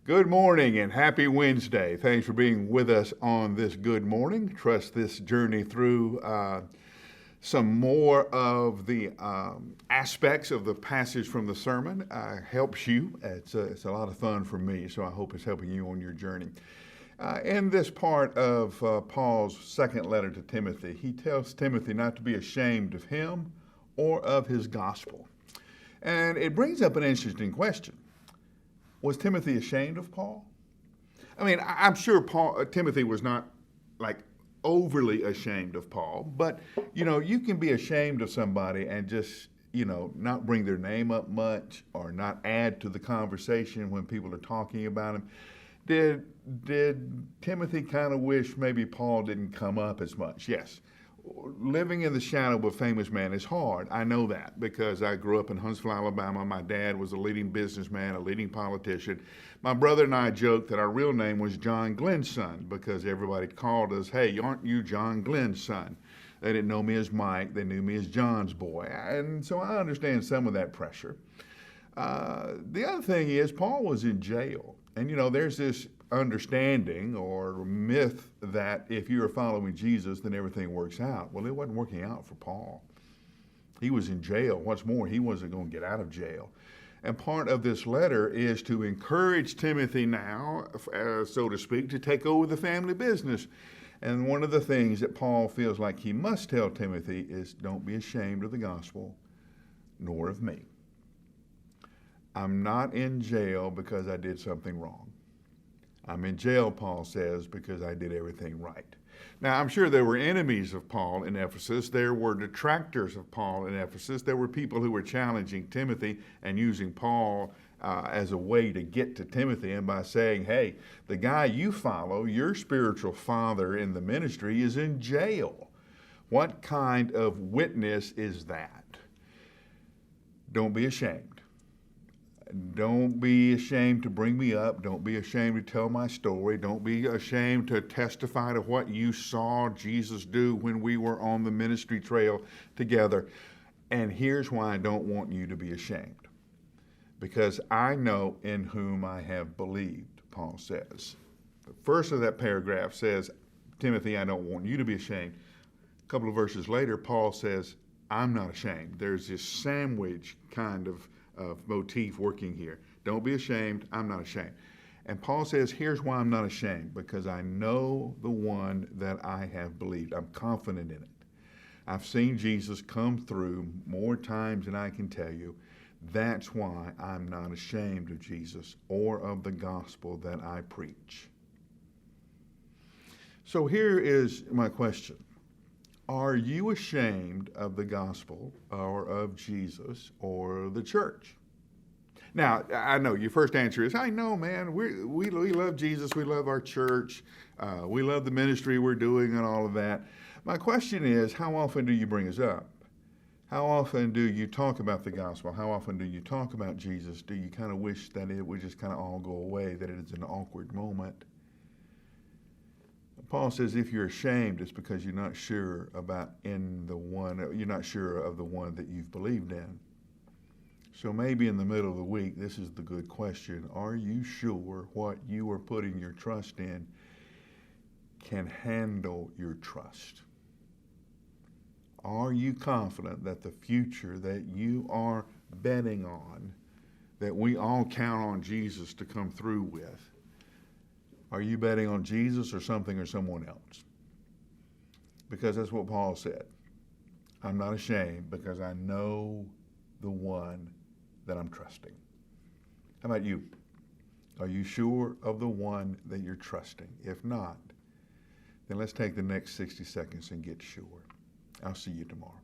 Good morning and happy Wednesday. Thanks for being with us on this good morning. Trust this journey through some more of the aspects of the passage from the sermon helps you. It's a lot of fun for me, so I hope it's helping you on your journey. In this part of Paul's second letter to Timothy, he tells Timothy not to be ashamed of him or of his gospel. And it brings up an interesting question. Was Timothy ashamed of Paul? I mean, I'm sure Timothy was not like overly ashamed of Paul, but you can be ashamed of somebody and just, not bring their name up much or not add to the conversation when people are talking about him. Did Timothy kind of wish maybe Paul didn't come up as much? Yes. Living in the shadow of a famous man is hard. I know that because I grew up in Huntsville, Alabama. My dad was a leading businessman, a leading politician. My brother and I joked that our real name was John Glenn's son because everybody called us, "Hey, aren't you John Glenn's son?" They didn't know me as Mike. They knew me as John's boy. And so I understand some of that pressure. The other thing is Paul was in jail. And, there's this understanding or myth that if you're following Jesus, then everything works out. Well, it wasn't working out for Paul. He was in jail. What's more, he wasn't going to get out of jail. And part of this letter is to encourage Timothy now, so to speak, to take over the family business. And one of the things that Paul feels like he must tell Timothy is don't be ashamed of the gospel, nor of me. I'm not in jail because I did something wrong. I'm in jail, Paul says, because I did everything right. Now, I'm sure there were enemies of Paul in Ephesus. There were detractors of Paul in Ephesus. There were people who were challenging Timothy and using Paul as a way to get to Timothy and by saying, hey, the guy you follow, your spiritual father in the ministry, is in jail. What kind of witness is that? Don't be ashamed. Don't be ashamed to bring me up. Don't be ashamed to tell my story. Don't be ashamed to testify to what you saw Jesus do when we were on the ministry trail together. And here's why I don't want you to be ashamed. Because I know in whom I have believed, Paul says. The first of that paragraph says, Timothy, I don't want you to be ashamed. A couple of verses later, Paul says, I'm not ashamed. There's this sandwich kind of motif working here. Don't be ashamed. I'm not ashamed. And Paul says, here's why I'm not ashamed, because I know the one that I have believed. I'm confident in it. I've seen Jesus come through more times than I can tell you. That's why I'm not ashamed of Jesus or of the gospel that I preach. So here is my question. Are you ashamed of the gospel or of Jesus or the church? Now, I know your first answer is, I know, man, we love Jesus, we love our church, we love the ministry we're doing and all of that. My question is, how often do you bring us up? How often do you talk about the gospel? How often do you talk about Jesus? Do you kind of wish that it would just kind of all go away, that it is an awkward moment? Paul says if you're ashamed, it's because you're not sure you're not sure of the one that you've believed in. So maybe in the middle of the week, this is the good question. Are you sure what you are putting your trust in can handle your trust? Are you confident that the future that you are betting on, that we all count on Jesus to come through with, are you betting on Jesus or something or someone else? Because that's what Paul said. I'm not ashamed because I know the one that I'm trusting. How about you? Are you sure of the one that you're trusting? If not, then let's take the next 60 seconds and get sure. I'll see you tomorrow.